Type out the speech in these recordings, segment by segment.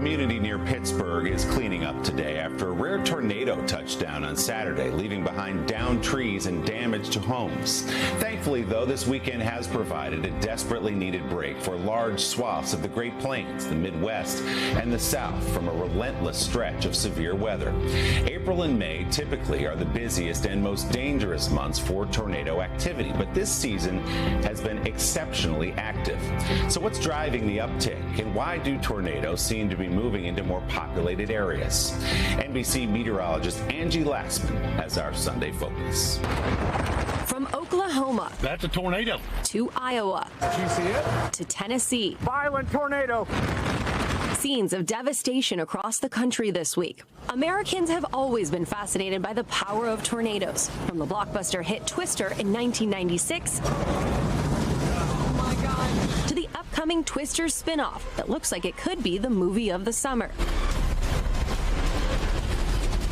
community near Pittsburgh is cleaning up today after a rare tornado touched down on Saturday, leaving behind downed trees and damage to homes. Thankfully, though, this weekend has provided a desperately needed break for large swaths of the Great Plains, the Midwest, and the South from a relentless stretch of severe weather. April and May typically are the busiest and most dangerous months for tornado activity, but this season has been exceptionally active. So what's driving the uptick, and why do tornadoes seem to be moving into more populated areas? NBC meteorologist Angie Lassman has our Sunday focus. From Oklahoma. That's a tornado. To Iowa. Did you see it? To Tennessee. Violent tornado. Scenes of devastation across the country this week. Americans have always been fascinated by the power of tornadoes. From the blockbuster hit Twister in 1996 to the upcoming Twister spin-off that looks like it could be the movie of the summer.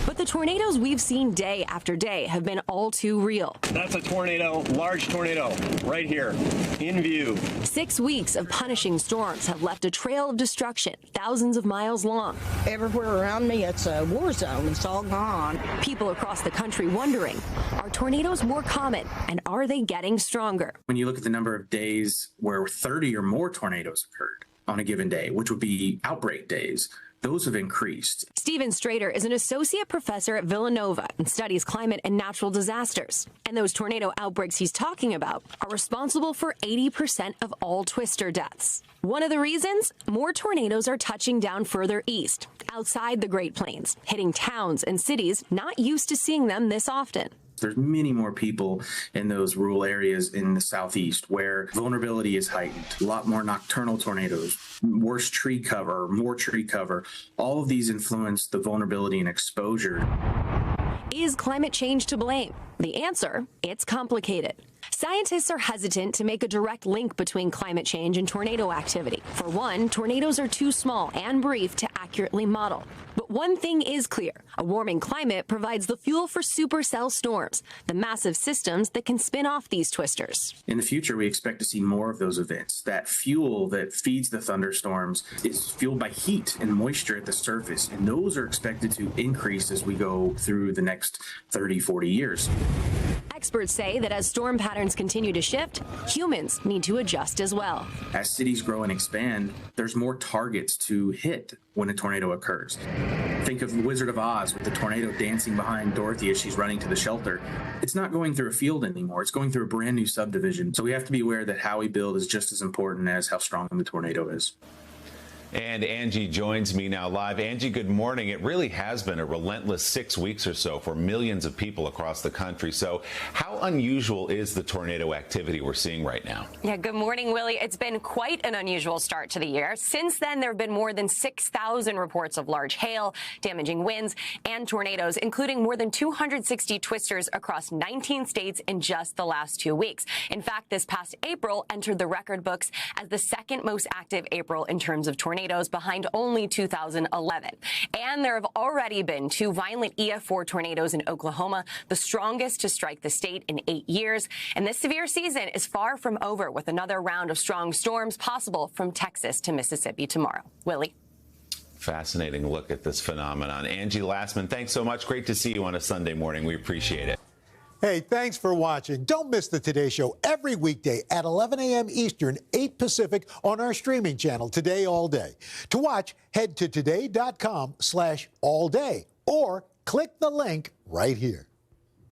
But the tornadoes we've seen day after day have been all too real. That's a tornado, large tornado, right here, in view. 6 weeks of punishing storms have left a trail of destruction thousands of miles long. Everywhere around me, it's a war zone. It's all gone. People across the country wondering, are tornadoes more common, and are they getting stronger? When you look at the number of days where 30 or more tornadoes occurred on a given day, which would be outbreak days, those have increased. Stephen Strader is an associate professor at Villanova and studies climate and natural disasters. And those tornado outbreaks he's talking about are responsible for 80% of all Twister deaths. One of the reasons? More tornadoes are touching down further east, outside the Great Plains, hitting towns and cities not used to seeing them this often. There's many more people in those rural areas in the southeast where vulnerability is heightened. A lot more nocturnal tornadoes, worse tree cover, more tree cover. All of these influence the vulnerability and exposure. Is climate change to blame? The answer, it's complicated. Scientists are hesitant to make a direct link between climate change and tornado activity. For one, tornadoes are too small and brief to accurately model. But one thing is clear. A warming climate provides the fuel for supercell storms, the massive systems that can spin off these twisters. In the future, we expect to see more of those events. That fuel that feeds the thunderstorms is fueled by heat and moisture at the surface, and those are expected to increase as we go through the next 30, 40 years. Experts say that as storm patterns continue to shift, humans need to adjust as well. As cities grow and expand, there's more targets to hit when a tornado occurs. Think of the Wizard of Oz with the tornado dancing behind Dorothy as she's running to the shelter. It's not going through a field anymore. It's going through a brand new subdivision. So we have to be aware that how we build is just as important as how strong the tornado is. And Angie joins me now live. Angie, good morning. It really has been a relentless 6 weeks or so for millions of people across the country. So how unusual is the tornado activity we're seeing right now? Yeah, good morning, Willie. It's been quite an unusual start to the year. Since then, there have been more than 6,000 reports of large hail, damaging winds, and tornadoes, including more than 260 twisters across 19 states in just the last 2 weeks. In fact, this past April entered the record books as the second most active April in terms of tornadoes, behind only 2011. And there have already been 2 violent EF4 tornadoes in Oklahoma, the strongest to strike the state in 8 years. And this severe season is far from over, with another round of strong storms possible from Texas to Mississippi tomorrow. Willie. Fascinating look at this phenomenon. Angie Lassman, thanks so much. Great to see you on a Sunday morning. We appreciate it. Hey, thanks for watching. Don't miss the Today Show every weekday at 11 a.m. Eastern, 8 Pacific on our streaming channel, Today All Day. To watch, head to today.com/allday or click the link right here.